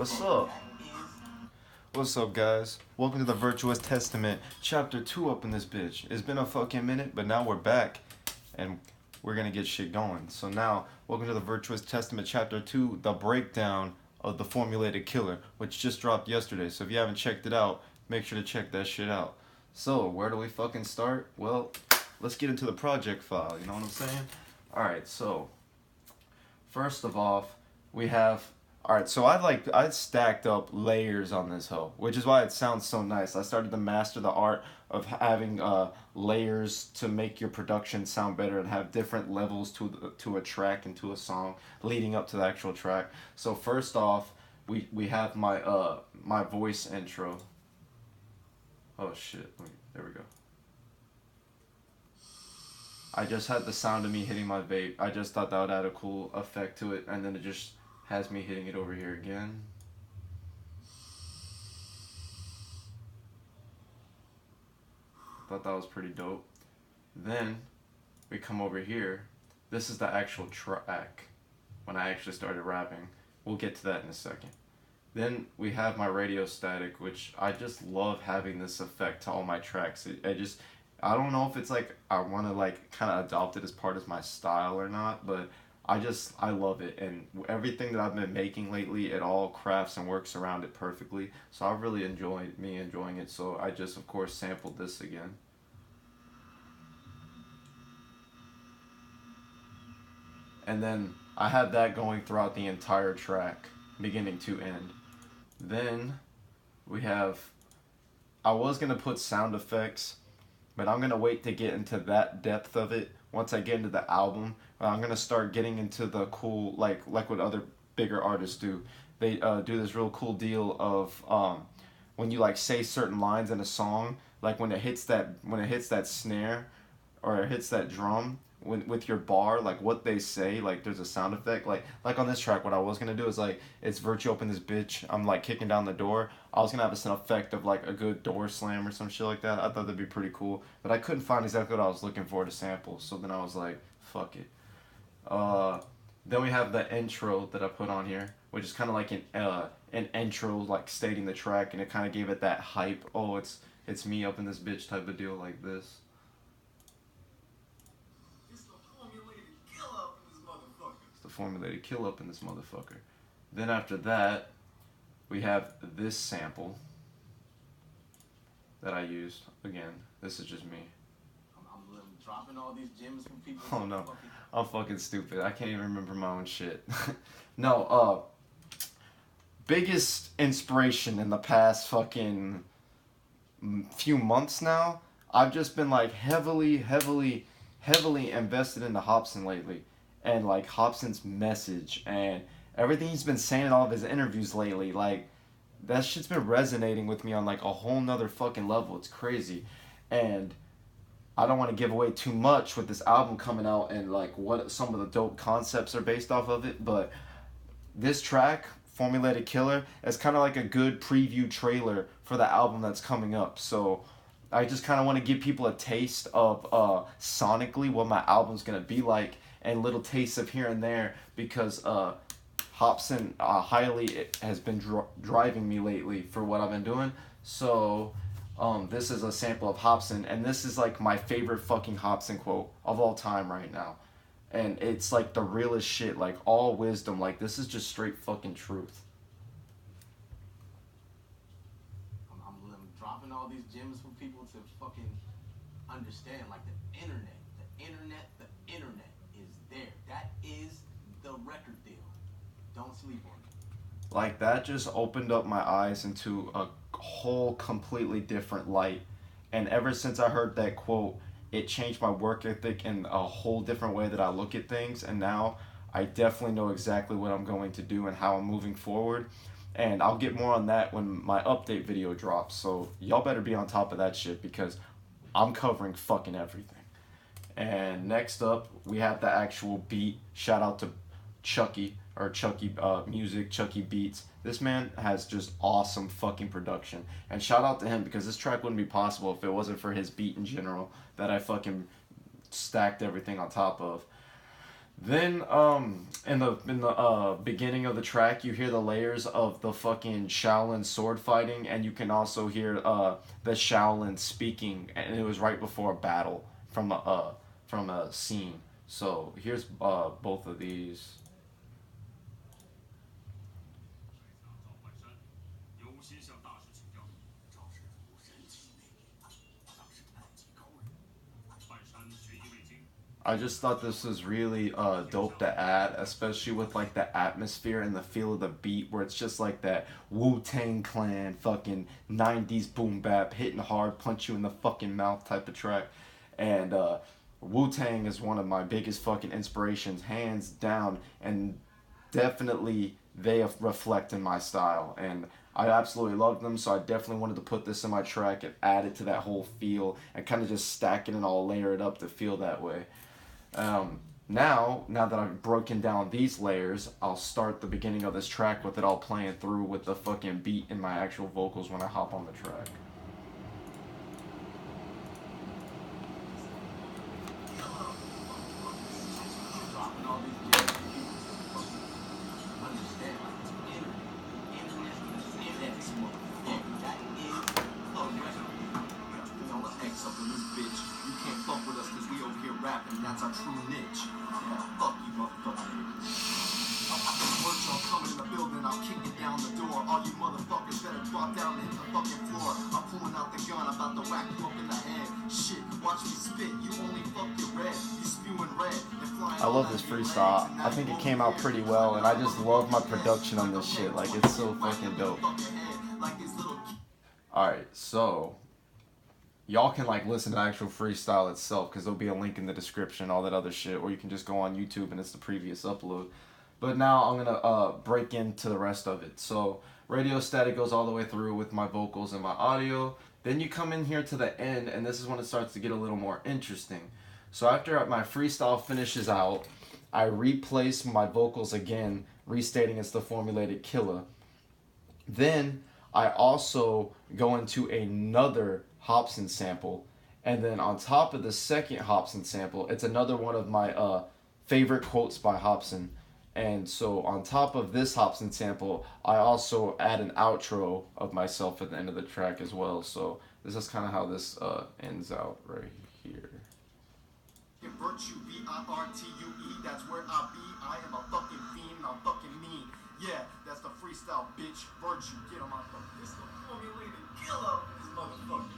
What's up? What's up, guys? Welcome to the Virtuous Testament, Chapter 2 up in this bitch. It's been a fucking minute, but now we're back, and we're gonna get shit going. So now, welcome to the Virtuous Testament, Chapter 2, the breakdown of the Formulated Killer, which just dropped yesterday. So if you haven't checked it out, make sure to check that shit out. So, where do we fucking start? Well, let's get into the project file, you know what I'm saying? Alright, so, first of all, we have... Alright, so I stacked up layers on this hoe, which is why it sounds so nice. I started to master the art of having layers to make your production sound better and have different levels to a track and to a song leading up to the actual track. So first off, we have my my voice intro. Oh shit, there we go. I just had the sound of me hitting my vape. I just thought that would add a cool effect to it, and then it just has me hitting it over here again. Thought that was pretty dope. Then we come over here. This is the actual track when I actually started rapping. We'll get to that in a second. Then we have my radio static, which I just love having this effect to all my tracks. I don't know if it's like I want to like kind of adopt it as part of my style or not, but I love it, and everything that I've been making lately, it all crafts and works around it perfectly. So I really enjoying it. So I just, of course, sampled this again. And then I had that going throughout the entire track, beginning to end. Then we have, I was going to put sound effects, but I'm going to wait to get into that depth of it. Once I get into the album, I'm going to start getting into the cool, like what other bigger artists do. They do this real cool deal of when you like say certain lines in a song, like when it hits that snare or it hits that drum, with your bar, like what they say, like there's a sound effect, like on this track. What I was gonna do is like, it's Virtue open this bitch, I'm like kicking down the door. I was gonna have an effect of like a good door slam or some shit like that. I thought that'd be pretty cool, but I couldn't find exactly what I was looking for to sample, so then I was like, fuck it. Then we have the intro that I put on here, which is kind of like an intro, like stating the track, and it kind of gave it that hype. Oh, it's me up in this bitch type of deal, like this. Formulated Killa up in this motherfucker. Then after that, we have this sample that I used. Again, this is just me. I'm dropping all these gems from people. Oh no, I'm fucking stupid. I can't even remember my own shit. No, biggest inspiration in the past fucking few months now, I've just been like heavily invested into Hobson lately. And like Hobson's message and everything he's been saying in all of his interviews lately, like that shit's been resonating with me on like a whole nother fucking level. It's crazy. And I don't want to give away too much with this album coming out and like what some of the dope concepts are based off of it, but this track, Formulated Killer, is kind of like a good preview trailer for the album that's coming up. So I just kind of want to give people a taste of sonically what my album's gonna be like, and little tastes of here and there, because Hobson highly has been driving me lately for what I've been doing. So this is a sample of Hobson, and this is like my favorite fucking Hobson quote of all time right now. And it's like the realest shit, like all wisdom, like this is just straight fucking truth. I'm dropping all these gems for people to fucking understand, like the internet is there. That is the record deal. Don't sleep on it. Like that just opened up my eyes into a whole completely different light. And ever since I heard that quote, it changed my work ethic in a whole different way that I look at things. And now I definitely know exactly what I'm going to do and how I'm moving forward. And I'll get more on that when my update video drops. So y'all better be on top of that shit, because I'm covering fucking everything. And next up, we have the actual beat. Shout out to Chucky Music, Chucky Beats. This man has just awesome fucking production. And shout out to him, because this track wouldn't be possible if it wasn't for his beat in general that I fucking stacked everything on top of. Then in the beginning of the track, you hear the layers of the fucking Shaolin sword fighting, and you can also hear the Shaolin speaking, and it was right before a battle from a scene. So here's both of these. I just thought this was really dope to add, especially with like the atmosphere and the feel of the beat, where it's just like that Wu-Tang Clan fucking 90s boom bap hitting hard, punch you in the fucking mouth type of track. And Wu-Tang is one of my biggest fucking inspirations, hands down, and definitely they reflect in my style. And I absolutely love them, so I definitely wanted to put this in my track and add it to that whole feel and kind of just stack it and all layer it up to feel that way. Now that I've broken down these layers, I'll start the beginning of this track with it all playing through with the fucking beat and my actual vocals when I hop on the track. Dropping all these gems for people to understand, like the index, motherfucker. That is a record. I'm an X up in this bitch. You can't fuck with us because we over here rapping. That's our true niche. Yeah, fuck you, motherfucker. Work y'all coming in the building, I'll kick it down the door. All you motherfuckers better drop down and hit the fucking floor. I'm pulling out the gun, I'm about to whack you up in the head. Shit, watch me spit, you only fuck your red. You spewing red and flying. I love this freestyle. I think it came out pretty well, and I just love my production on this shit. Like, it's so fucking dope. Alright, so y'all can like listen to the actual freestyle itself because there'll be a link in the description, all that other shit, or you can just go on YouTube and it's the previous upload. But now I'm gonna break into the rest of it. So radio static goes all the way through with my vocals and my audio. Then you come in here to the end, and this is when it starts to get a little more interesting. So after my freestyle finishes out, I replace my vocals again, restating it's the formulated Killa. Then I also go into another Hobson sample, and then on top of the second Hobson sample, it's another one of my favorite quotes by Hobson. And so on top of this Hobson sample, I also add an outro of myself at the end of the track as well. So this is kind of how this ends out right here. Virtue, V-I-R-T-U-E, that's where I be. I am a fucking fiend, I'm fucking mean. Yeah, that's the freestyle, bitch. Virtue, get on my fucking. It's the formulated Killa, this motherfucker.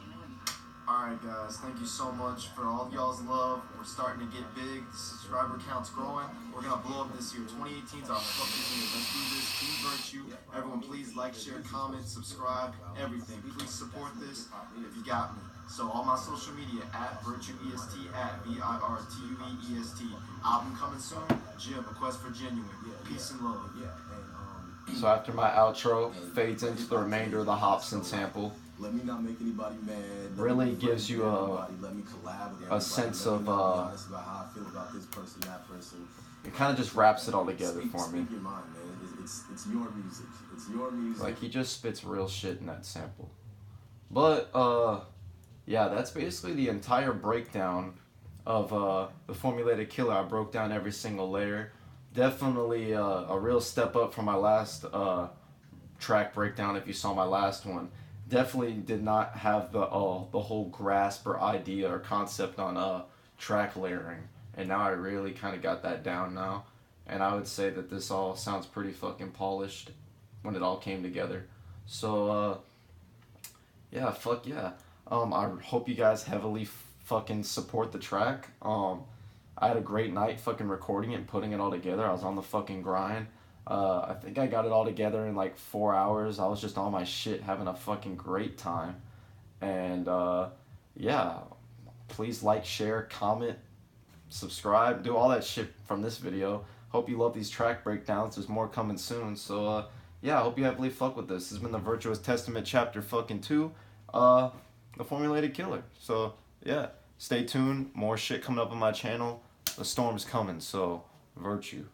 Alright guys, thank you so much for all of y'all's love. We're starting to get big, the subscriber count's growing. We're gonna blow up this year. 2018's our fucking year. Let's do this, Team Virtue. Everyone please like, share, comment, subscribe, everything. Please support this if you got me. So all my social media, at VirtueEST, at VirtueEST. Album coming soon, Jim, A Quest for Genuine. Peace and love. So after my outro, fades into the remainder of the Hobson sample. Let me not make anybody mad. Really gives you a sense of it kind of just wraps it all together for me. It's your music. It's your music. Like, he just spits real shit in that sample. But yeah, that's basically the entire breakdown of the formulated Killa. I broke down every single layer. Definitely a real step up from my last track breakdown. If you saw my last one, definitely did not have the whole grasp or idea or concept on track layering, and now I really kind of got that down now, and I would say that this all sounds pretty fucking polished when it all came together. So yeah, fuck yeah. I hope you guys heavily fucking support the track. I had a great night fucking recording it and putting it all together. I was on the fucking grind. I think I got it all together in like 4 hours. I was just on my shit having a fucking great time. And yeah, please like, share, comment, subscribe, do all that shit from this video. Hope you love these track breakdowns. There's more coming soon. So yeah, I hope you heavily fuck with this. This has been the Virtuous Testament chapter fucking 2, the Formulated Killer. So yeah, stay tuned. More shit coming up on my channel. The storm's coming, so Virtue.